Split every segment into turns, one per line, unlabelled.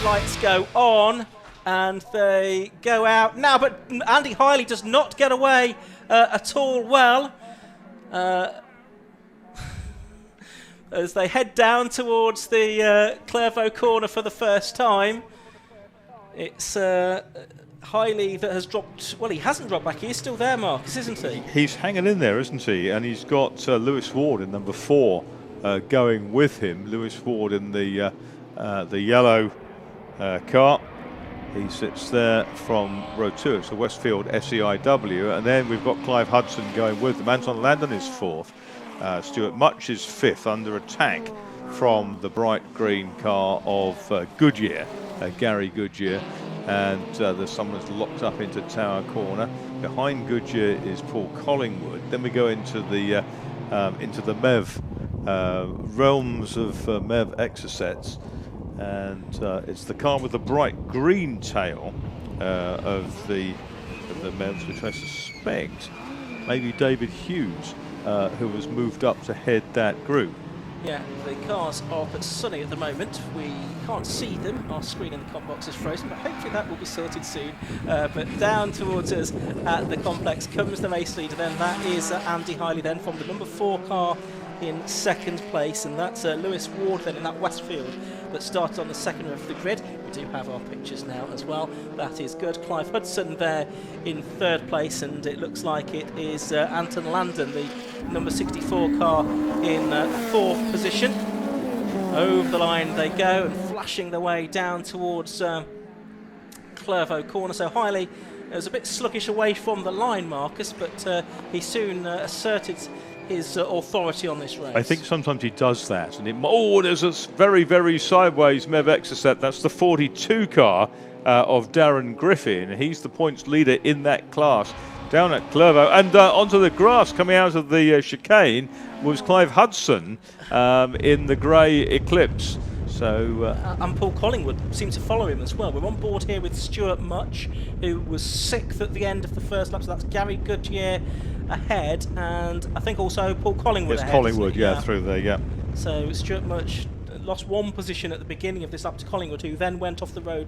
lights go on and they go out now, but Andy Hiley does not get away at all well. As they head down towards the Clairvaux corner for the first time. It's Hiley that has dropped. Well, he hasn't dropped back. He is still there, Marcus, isn't he?
He's hanging in there, isn't he? And he's got Lewis Ward in number 4 going with him. Lewis Ward in the yellow car. He sits there from row 2. It's the Westfield SEIW. And then we've got Clive Hudson going with them. Anton Landon is 4th. Stuart Much is 5th, under attack from the bright green car of Goodyear, Gary Goodyear. And there's someone that's locked up into Tower Corner. Behind Goodyear is Paul Collingwood. Then we go into the MEV realms of MEV Exocets, and it's the car with the bright green tail of the MEVs, which I suspect maybe David Hughes, who has moved up to head that group.
Yeah, the cars are up at sunny at the moment. We can't see them. Our screen in the com box is frozen, but hopefully that will be sorted soon. But down towards us at the complex comes the race leader. Then that is Andy Hiley then from the number 4 car in 2nd place, and that's Lewis Ward then in that Westfield that started on the 2nd of the grid. We do have our pictures now as well. That is good. Clive Hudson there in 3rd place, and it looks like it is Anton Landon, the number 64 car in 4th position. Over the line they go and flashing their way down towards Clairvaux corner. So Hiley was a bit sluggish away from the line, Marcus, but he soon asserted his authority on this race.
I think sometimes he does that, and there's a very, very sideways MEV Exocet. That's the 42 car of Darren Griffin. He's the points leader in that class down at Clairvaux. And onto the grass coming out of the chicane was Clive Hudson in the grey Eclipse. So
and Paul Collingwood seemed to follow him as well. We're on board here with Stuart Much, who was 6th at the end of the first lap, so that's Gary Goodyear ahead, and I think also Paul Collingwood ahead.
Collingwood, yeah, through there, yeah.
So Stuart Much lost 1 position at the beginning of this lap to Collingwood, who then went off the road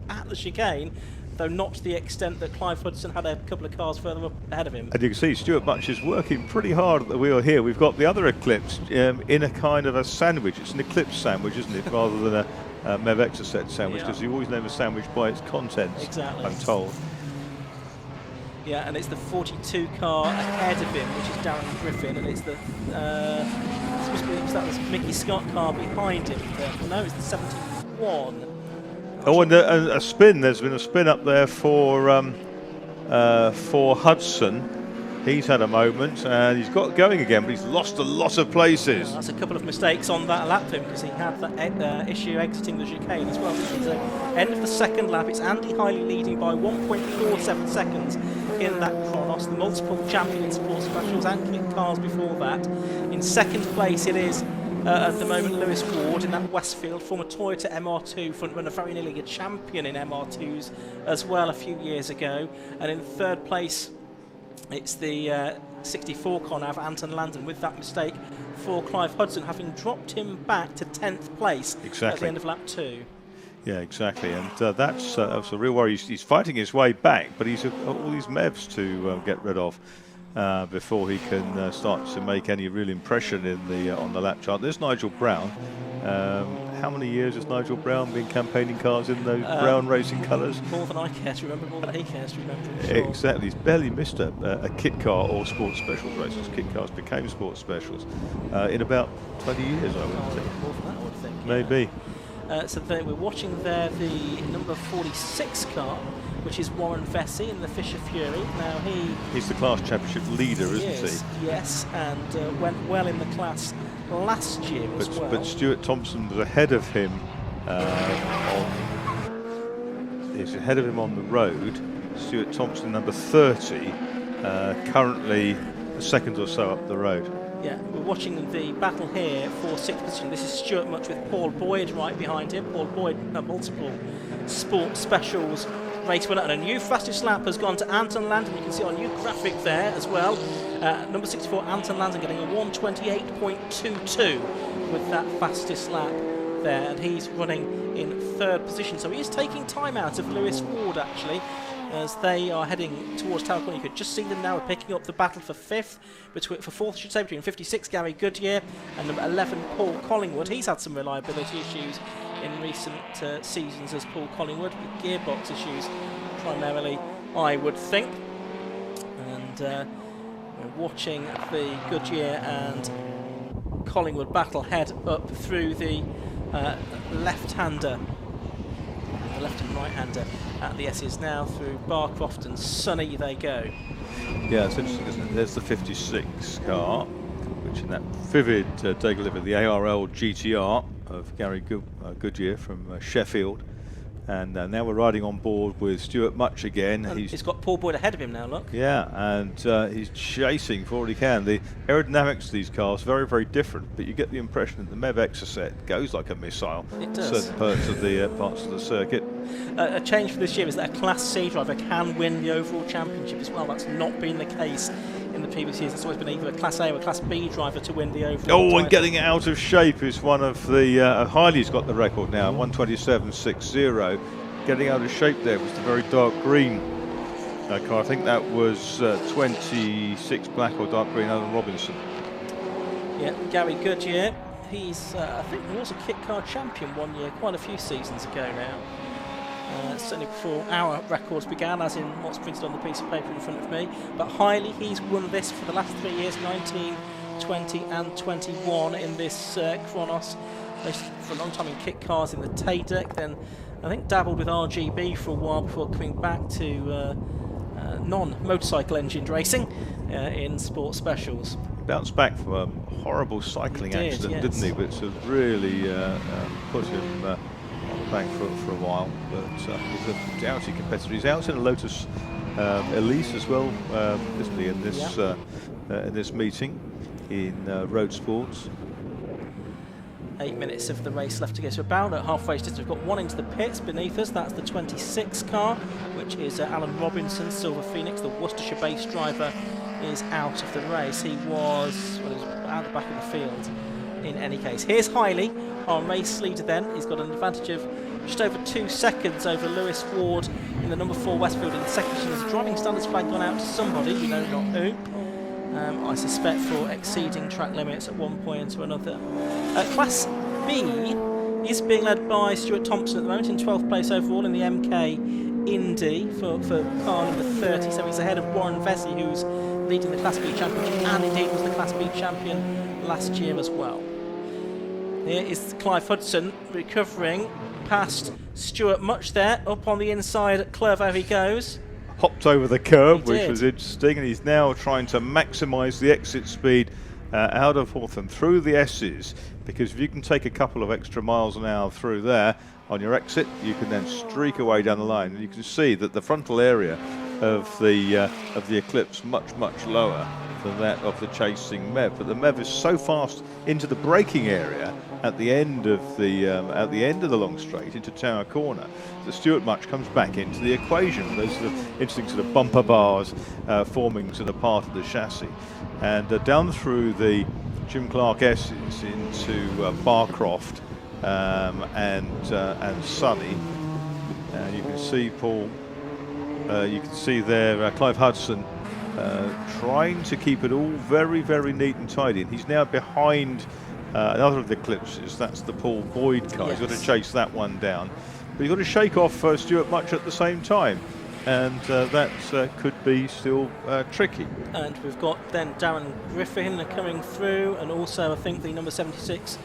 at the chicane, though not to the extent that Clive Hudson had a couple of cars further up ahead of him.
And you can see Stuart Much is working pretty hard at the wheel here. We've got the other Eclipse in a kind of a sandwich. It's an Eclipse sandwich, isn't it, rather than a MEV Exocet sandwich, because you always name a sandwich by its contents, exactly. I'm told.
Yeah, and it's the 42 car ahead of him, which is Darren Griffin, and it's the that was Mickey Scott car behind him. No, it's the 71.
Oh, and a spin. There's been a spin up there for Hudson. He's had a moment, and he's got going again, but he's lost a lot of places.
That's a couple of mistakes on that lap for him, because he had that issue exiting the chicane as well. So end of the 2nd lap, it's Andy Hiley leading by 1.47 seconds in that Chronos, the multiple champion in sports specials and kit cars before that. In 2nd place it is at the moment Lewis Ward in that Westfield, former Toyota MR2 frontrunner, very nearly a champion in MR2s as well a few years ago. And in 3rd place it's the 64 car now for Anton Landon, with that mistake for Clive Hudson, having dropped him back to 10th place at the end of lap 2.
Yeah, exactly, and that's a real worry. He's fighting his way back, but he's got all these MEVs to get rid of before he can start to make any real impression in on the lap chart. There's Nigel Brown. How many years has Nigel Brown been campaigning cars in those brown racing colours?
More than I care to remember, more than he cares to remember. Sure.
Exactly, he's barely missed a kit car or sports specials races. Kit cars became sports specials in about 20 years, I would think.
More than that, I would think.
Maybe.
So we're watching there the number 46 car, which is Warren Vesey in the Fisher Fury. Now
he's the class championship leader, isn't he?
Yes, and went well in the class last year as well.
But Stuart Thompson was ahead of him. He's ahead of him on the road. Stuart Thompson, number 30, currently a second or so up the road.
Yeah, we're watching the battle here for 6th position. This is Stuart Much with Paul Boyd right behind him. Paul Boyd, multiple sports specials race winner, and a new fastest lap has gone to Anton Landon. You can see our new graphic there as well. Number 64, Anton Landon, getting a 1:28.22 with that fastest lap there, and he's running in 3rd position. So he is taking time out of Lewis Ward, actually, as they are heading towards Tower Corner. You could just see them now picking up the battle for 4th, I should say, between 56 Gary Goodyear and number 11 Paul Collingwood. He's had some reliability issues in recent seasons as Paul Collingwood, with gearbox issues primarily, I would think. And we're watching the Goodyear and Collingwood battle head up through the left-hander, the left and right-hander at the S's now, through Barcroft and Sunny they go.
Yeah, it's interesting, isn't it? There's the 56 car, which in that vivid day delivered the ARL GTR of Gary Goodyear from Sheffield. And now we're riding on board with Stuart Much again.
He's got Paul Boyd ahead of him now, look.
Yeah, and he's chasing for all he can. The aerodynamics of these cars very, very different, but you get the impression that the MEV Exocet goes like a missile.
It does.
Certain parts of the circuit.
A change for this year is that a Class C driver can win the overall championship as well. That's not been the case in the previous years. It's always been either a Class A or a Class B driver to win the overall title.
And getting it out of shape is one of the... Hiley's got the record now, 1:27.60. Getting out of shape there was the very dark green car. I think that was 26 black or dark green, Alan Robinson.
Yeah, Gary Goodyear. He's, I think he was a kit car champion one year, quite a few seasons ago now. Certainly before our records began, as in what's printed on the piece of paper in front of me. But Hiley, he's won this for the last 3 years, 19, 20 and 21 in this Kronos. For a long time in kit cars in the Tadek, then I think dabbled with RGB for a while before coming back to non-motorcycle engined racing in sports specials.
Bounced back from a horrible cycling accident, didn't he? Which has really put him on the back foot for a while. But he's a doughty competitor. He's out in a Lotus Elise as well, isn't he? In this meeting in road sports.
8 minutes of the race left to go. So about at halfway distance, we've got one into the pits beneath us. That's the 26 car, which is Alan Robinson, Silver Phoenix. The Worcestershire-based driver is out of the race. He was out the back of the field in any case. Here's Hiley, our race leader then. He's got an advantage of just over 2 seconds over Lewis Ward in the number 4 Westfield in the second position. There's a driving standards flag gone out to somebody, we know not who. I suspect for exceeding track limits at one point or another. Class B is being led by Stuart Thompson at the moment in 12th place overall in the MK Indy for car number 30. So he's ahead of Warren Vesey, who's leading the Class B championship and indeed was the Class B champion last year as well. Here is Clive Hudson recovering past Stuart Much there. Up on the inside, Clervaux he goes.
Hopped over the curb, which was interesting, and he's now trying to maximise the exit speed out of Hawthorne through the S's, because if you can take a couple of extra miles an hour through there on your exit, you can then streak away down the line, and you can see that the frontal area of the Eclipse much lower than that of the chasing MEV. But the MEV is so fast into the braking area at the end of the long straight into Tower Corner that Stuart Much comes back into the equation. Those sort of interesting sort of bumper bars forming sort of part of the chassis, and down through the Jim Clark S's into Barcroft and Sunny, and you can see Paul. You can see there Clive Hudson trying to keep it all very neat and tidy. And he's now behind another of the Eclipses. That's the Paul Boyd car. Yes. He's got to chase that one down. But he's got to shake off Stuart Much at the same time. And that could be still tricky. And
we've got then Darren Griffin coming through, and also I think the number 76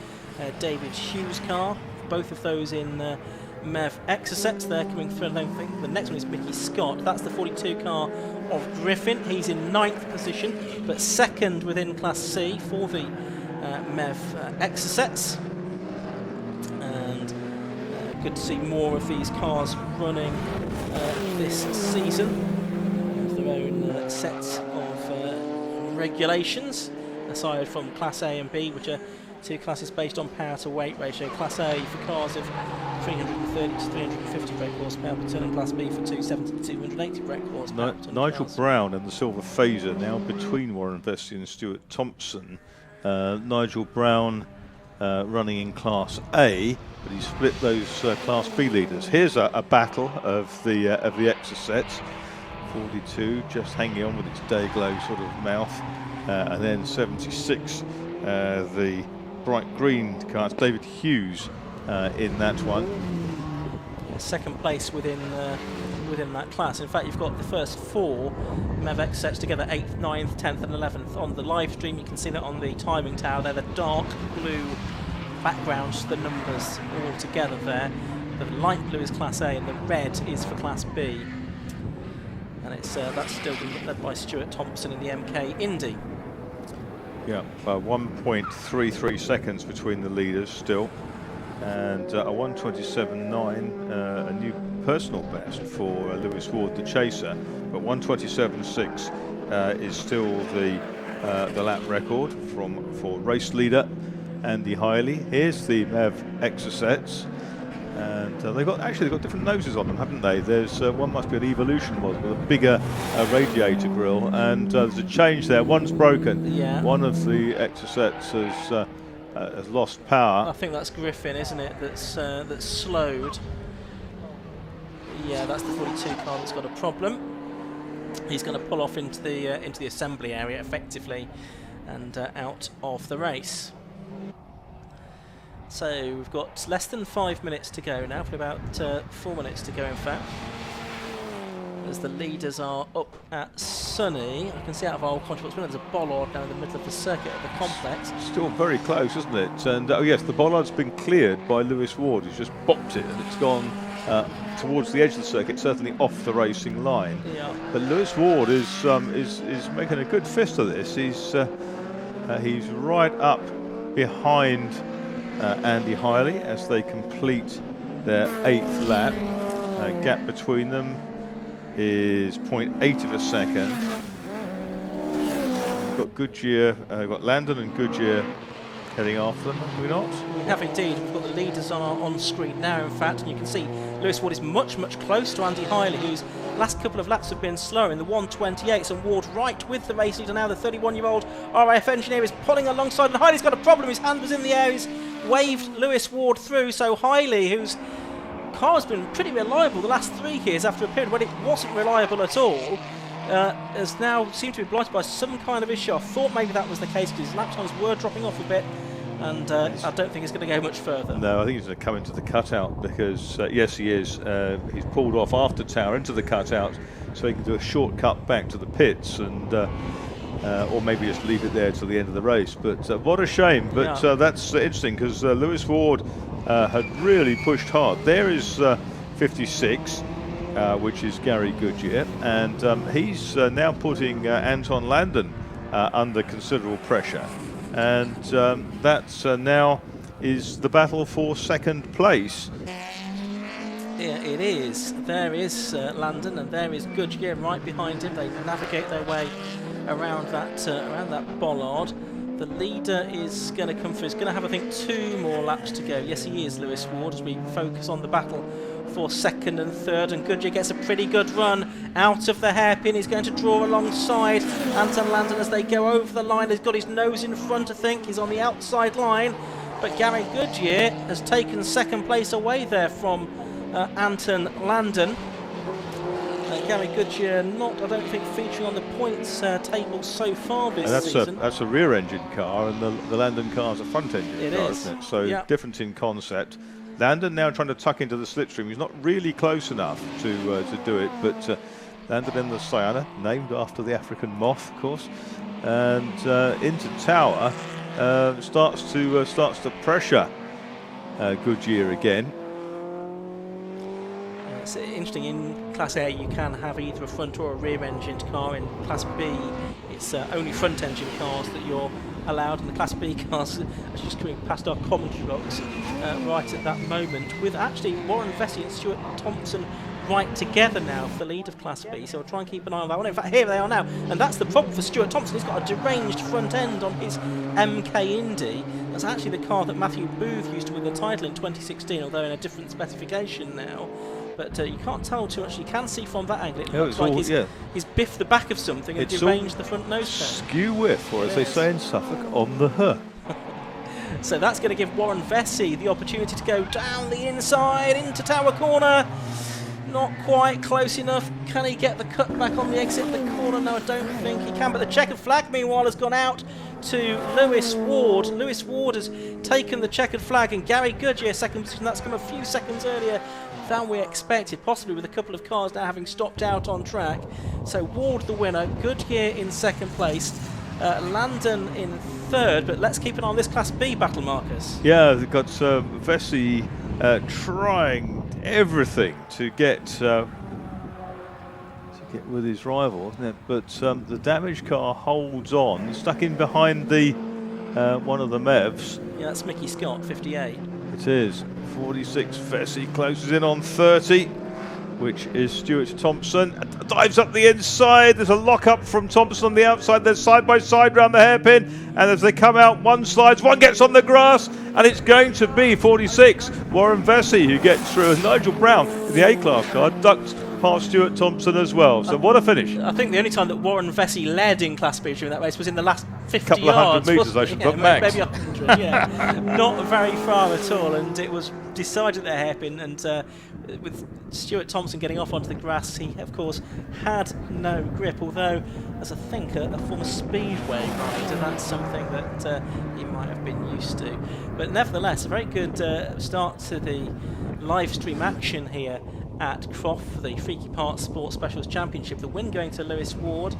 David Hughes car. Both of those in MEV Exocets. They're coming through. And I think the next one is Mickey Scott. That's the 42 car of Griffin. He's in 9th position, but second within Class C for the MEV Exocets. And good to see more of these cars running this season with their own sets of regulations, aside from Class A and B, which are two classes based on power to weight ratio. Class A for cars of 330 to 350 brake horsepower per tonne, and Class B for 270 to 280 brake horsepower per tonne.
Nigel Brown and the Silver Phaser now between Warren Vesey and Stuart Thompson. Nigel Brown running in Class A, but he split those Class B leaders. Here's a battle of the Exocets. 42 just hanging on with its day glow sort of mouth, and then 76 the bright green car. It's David Hughes in that one.
Second place within that class. In fact, you've got the first 4 MEV sets together, 8th, 9th, 10th and 11th. On the live stream you can see that on the timing tower there, the dark blue backgrounds, the numbers all together there. The light blue is Class A and the red is for Class B. And it's that's still been led by Stuart Thompson in the MK Indy.
Yeah, 1.33 seconds between the leaders still, and a 1:27.9, a new personal best for Lewis Ward, the chaser. But 1:27.6 is still the lap record for race leader Andy Hiley. Here's the MEV Exocets. And they've got different noses on them, haven't they? There's one must be an Evolution model with a bigger radiator grille, and there's a change there. One's broken.
Yeah.
One of the Exocets has lost power.
I think that's Griffin, isn't it? That's slowed. Yeah, that's the 42 car that's got a problem. He's going to pull off into the assembly area effectively, and out of the race. So we've got less than 5 minutes to go now, for about 4 minutes to go in fact. As the leaders are up at Sunny, I can see out of our control, there's a bollard down in the middle of the circuit at the complex.
Still very close, isn't it? And oh yes, the bollard's been cleared by Lewis Ward, who's just bopped it, and it's gone towards the edge of the circuit, certainly off the racing line.
Yeah.
But Lewis Ward is making a good fist of this. He's right up behind Andy Hiley as they complete their 8th lap. Gap between them is 0.8 of a second. We've got Goodyear, we've got Landon and Goodyear heading after them, have we not?
We have indeed. We've got the leaders on screen now, in fact, and you can see Lewis Ward is much closer to Andy Hiley, whose last couple of laps have been slower in the 1:28s, and Ward right with the race leader now. The 31-year-old RAF engineer is pulling alongside, and Hiley's got a problem. His hand was in the air. He's waved Lewis Ward through, so Hiley, whose car has been pretty reliable the last 3 years after a period when it wasn't reliable at all, has now seemed to be blighted by some kind of issue. I thought maybe that was the case because his lap times were dropping off a bit, and I don't think it's going to go much further.
No, I think he's going to come into the cutout because, yes, he is. He's pulled off after Tower into the cutout so he can do a shortcut back to the pits, and or maybe just leave it there till the end of the race. But what a shame. But
yeah.
That's interesting because Lewis Ward had really pushed hard. There is 56, which is Gary Goodyear, and he's now putting Anton Landon under considerable pressure. And that's now is the battle for second place.
Yeah, it is. There is Landon, and there is Goodyear right behind him. They navigate their way around that bollard. The leader is going to come through. He's going to have, I think, 2 more laps to go. Yes, he is, Lewis Ward, as we focus on the battle for second and third. And Goodyear gets a pretty good run out of the hairpin. He's going to draw alongside Anton Landon as they go over the line. He's got his nose in front, I think. He's on the outside line. But Gary Goodyear has taken second place away there from Anton Landon. Gary Goodyear not, I don't think, featuring on the points table so far this season.
That's a rear-engine car, and the Landon car's a front-engine car, isn't it? So
yeah.
Different in concept. Landon now trying to tuck into the slipstream. He's not really close enough to do it, but Landon in the Sayana, named after the African moth, of course, and into Tower starts to pressure Goodyear again.
It's interesting, in Class A you can have either a front or a rear-engined car. In Class B it's only front-engine cars that you're allowed, and the Class B cars are just coming past our commentary box right at that moment, with actually Warren Vesey and Stuart Thompson right together now for the lead of Class B, so we'll try and keep an eye on that one. In fact, here they are now, and that's the problem for Stuart Thompson. He's got a deranged front end on his MK Indy. That's actually the car that Matthew Booth used to win the title in 2016, although in a different specification now. But you can't tell too much. You can see from that angle it looks like he's biffed the back of something and deranged the front nose cone.
Skew whiff, or as they say in Suffolk, on the her.
So that's going to give Warren Vesey the opportunity to go down the inside into tower corner. Not quite close enough. Can he get the cut back on the exit the corner? No, I don't think he can. But the checkered flag, meanwhile, has gone out to Lewis Ward. Lewis Ward has taken the checkered flag, and Gary Goodyear second position. That's come a few seconds earlier than we expected, possibly with a couple of cars now having stopped out on track. So Ward the winner, Goodyear in second place, Landon in third. But let's keep an eye on this Class B battle, Marcus.
Yeah, they've got Vesey trying everything to get with his rival, isn't it? But the damaged car holds on, stuck in behind the one of the Mevs.
Yeah, that's Mickey Scott, 58.
It is 46. Vesey closes in on 30, which is Stuart Thompson. Dives up the inside. There's a lock up from Thompson on the outside. They're side by side round the hairpin, and as they come out, one slides, one gets on the grass, and it's going to be 46 Warren Vesey who gets through. And Nigel Brown in the A-class car ducks past Stuart Thompson as well. So what a finish.
I think the only time that Warren Vesey led in Class B during that race was in the last 50
couple
yards.
Of 100 metres, I should put, max.
Maybe 100, yeah. Not very far at all, and it was decided at the hairpin, and with Stuart Thompson getting off onto the grass, he, of course, had no grip, although, as I think, a former Speedway rider, that's something that he might have been used to. But nevertheless, a very good start to the live stream action here at Croft, the FreakyParts Sports Specials Championship. The win going to Lewis Ward.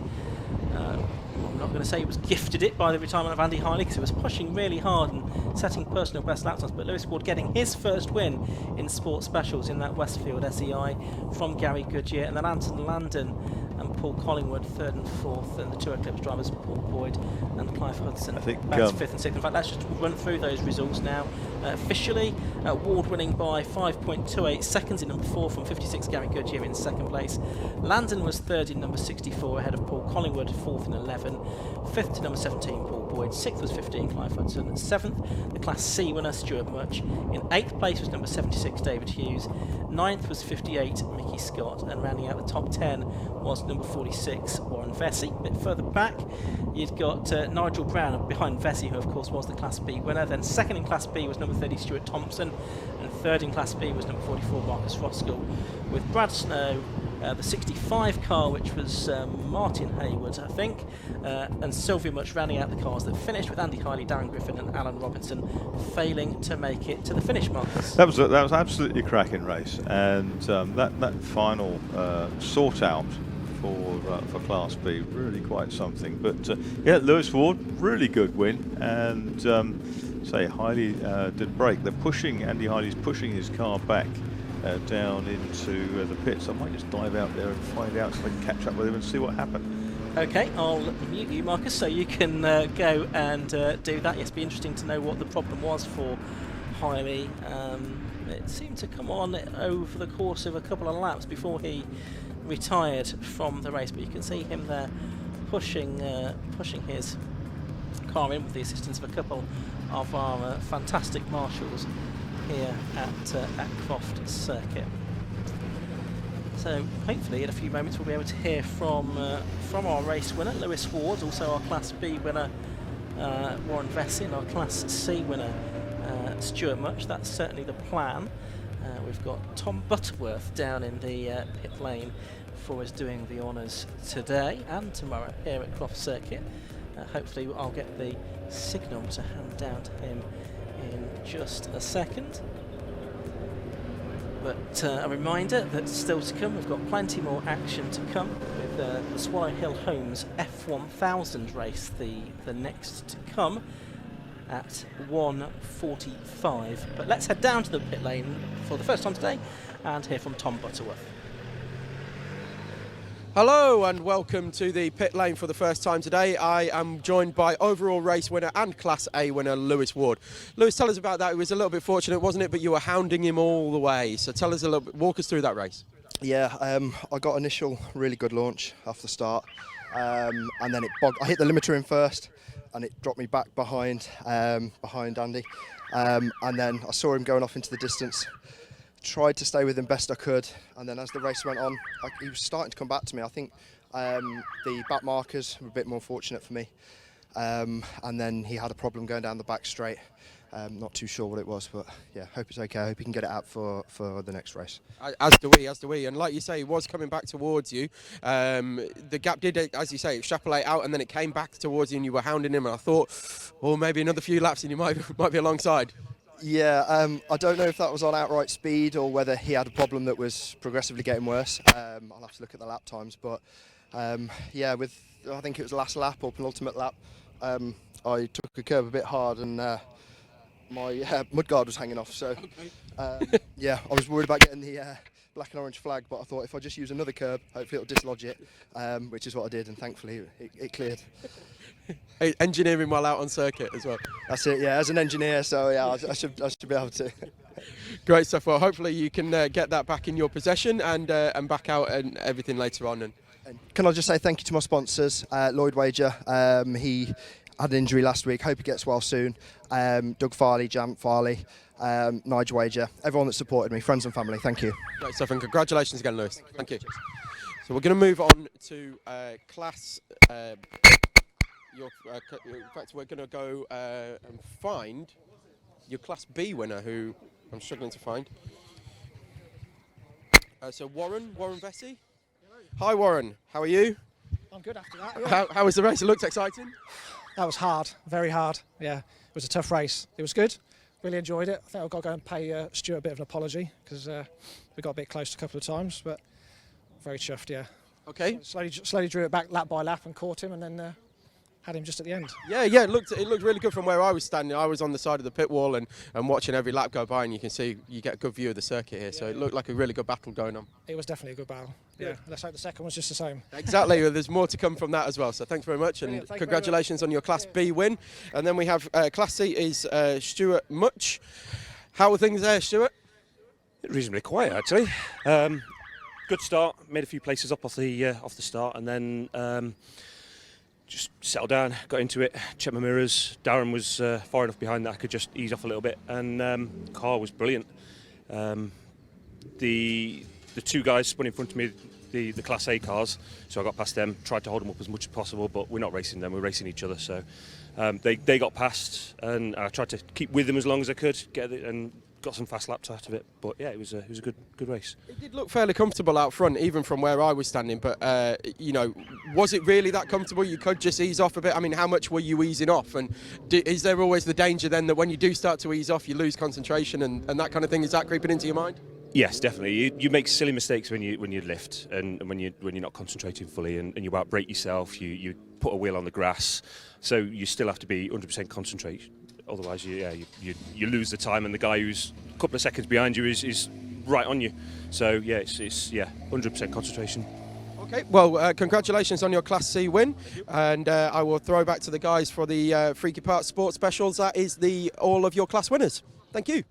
I'm not going to say he was gifted it by the retirement of Andy Hiley, because he was pushing really hard and setting personal best lap times, but Lewis Ward getting his first win in Sports Specials in that Westfield SEI from Gary Goodyear, and then Anton Landon and Paul Collingwood third and fourth, and the two Eclipse drivers Paul Boyd and Clive Hudson back to fifth and sixth. In fact, let's just run through those results now. Officially, Ward winning by 5.28 seconds in number 4 from 56 Gary Goodyear in second place. Landon was third in number 64 ahead of Paul Collingwood, fourth in 11. Fifth to number 17 Paul Boyd, sixth was 15 Clive Hudson, seventh the Class C winner Stuart Much, in 8th place was number 76 David Hughes, 9th was 58 Mickey Scott, and rounding out the top 10 was number 46 Warren Vesey. A bit further back you've got Nigel Brown behind Vesey, who of course was the Class B winner. Then second in Class B was number 30 Stuart Thompson, and third in Class B was number 44 Marcus Roskell, with Brad Snow, the 65 car, which was Martin Hayward, I think, and Sylvia Much rounding out the cars that finished, with Andy Hiley, Darren Griffin and Alan Robinson failing to make it to the finish, Marcus.
That was absolutely a cracking race, and that final sort out for Class B, really quite something. But yeah, Lewis Ward, really good win, and say Hiley did break. They're pushing, Andy Hiley's pushing his car back down into the pits. I might just dive out there and find out so I can catch up with him and see what happened.
Okay, I'll mute you, Marcus, so you can go and do that. Yes, it'd be interesting to know what the problem was for Hiley. It seemed to come on over the course of a couple of laps before he retired from the race, but you can see him there pushing his car in with the assistance of a couple of our fantastic marshals here at Croft Circuit. So hopefully in a few moments we'll be able to hear from our race winner Lewis Ward, also our Class B winner Warren Vesey, and our Class C winner Stuart Much. That's certainly the plan. We've got Tom Butterworth down in the pit lane for us doing the honours today and tomorrow here at Croft Circuit. Hopefully I'll get the signal to hand down to him in just a second. But a reminder that still to come, we've got plenty more action to come with the Swallow Hill Homes F1000 race, the next to come at 1:45. But let's head down to the pit lane for the first time today and hear from Tom Butterworth.
Hello and welcome to the pit lane for the first time today. I am joined by overall race winner and Class A winner Lewis Ward. Lewis, tell us about that. It was a little bit fortunate, wasn't it? But you were hounding him all the way. So tell us a little bit, walk us through that race.
Yeah, I got initial really good launch off the start, and then I hit the limiter in first, and it dropped me back behind Andy, and then I saw him going off into the distance. Tried to stay with him best I could, and then as the race went on, he was starting to come back to me. I think the back markers were a bit more fortunate for me, and then he had a problem going down the back straight, Not too sure what it was, but yeah, hope it's okay. I hope he can get it out for the next race.
As do we. And like you say, he was coming back towards you. The gap did, as you say, extrapolate out, and then it came back towards you, and you were hounding him. And I thought, well, maybe another few laps, and you might be alongside.
Yeah, I don't know if that was on outright speed or whether he had a problem that was progressively getting worse. I'll have to look at the lap times, but yeah, I think it was the last lap or penultimate lap, I took a curve a bit hard and my mudguard was hanging off. So yeah, I was worried about getting the black and orange flag, but I thought if I just use another curb, hopefully it'll dislodge it, which is what I did, and thankfully it cleared.
Hey, engineering while out on circuit as well.
That's it, yeah, as an engineer, so yeah, I should be able to.
Great stuff. Well, hopefully you can get that back in your possession and back out and everything later on. And
can I just say thank you to my sponsors, Lloyd Wager. He had an injury last week. Hope he gets well soon. Doug Farley, Jam Farley, Nigel Wager, everyone that supported me, friends and family. Thank you.
Great stuff, and congratulations again, Lewis. Thank you. So we're going to move on to class. In fact, we're going to go and find your Class B winner, who I'm struggling to find. So Warren Vesey. Hi Warren, how are you?
I'm good after that. Yeah.
How was the race? It looked exciting.
That was hard, very hard. Yeah, it was a tough race. It was good. Really enjoyed it. I think I've got to go and pay Stuart a bit of an apology because we got a bit close a couple of times, but very chuffed. Yeah.
Okay.
Slowly drew it back lap by lap and caught him, and then had him just at the end.
Yeah, it looked really good from where I was standing. I was on the side of the pit wall and watching every lap go by, and you can see you get a good view of the circuit here. So it looked like a really good battle going on.
It was definitely a good battle. Yeah. Let's hope the second was just the same.
Exactly. There's more to come from that as well. So thanks very much, and congratulations on your Class B win. And then we have Class C is Stuart Much. How are things there, Stuart?
Reasonably quiet actually. Good start. Made a few places up off the start, and then. Just settled down, got into it, checked my mirrors. Darren was far enough behind that I could just ease off a little bit, and the car was brilliant. The two guys spun in front of me, the Class A cars, so I got past them, tried to hold them up as much as possible, but we're not racing them, we're racing each other. So they got past, and I tried to keep with them as long as I could, and got some fast laps out of it. But yeah, it was a good race. It
did look fairly comfortable out front, even from where I was standing. But was it really that comfortable? You could just ease off a bit. I mean, how much were you easing off? And is there always the danger then that when you do start to ease off, you lose concentration and that kind of thing? Is that creeping into your mind?
Yes, definitely. You make silly mistakes when you lift and when you're not concentrating fully, and you outbrake yourself. You put a wheel on the grass, so you still have to be 100% concentrate. Otherwise, you lose the time, and the guy who's a couple of seconds behind you is right on you. So yeah, it's 100% concentration.
Okay, well, congratulations on your Class C win, and I will throw back to the guys for the FreakyParts Sports Specials. That is all of your class winners. Thank you.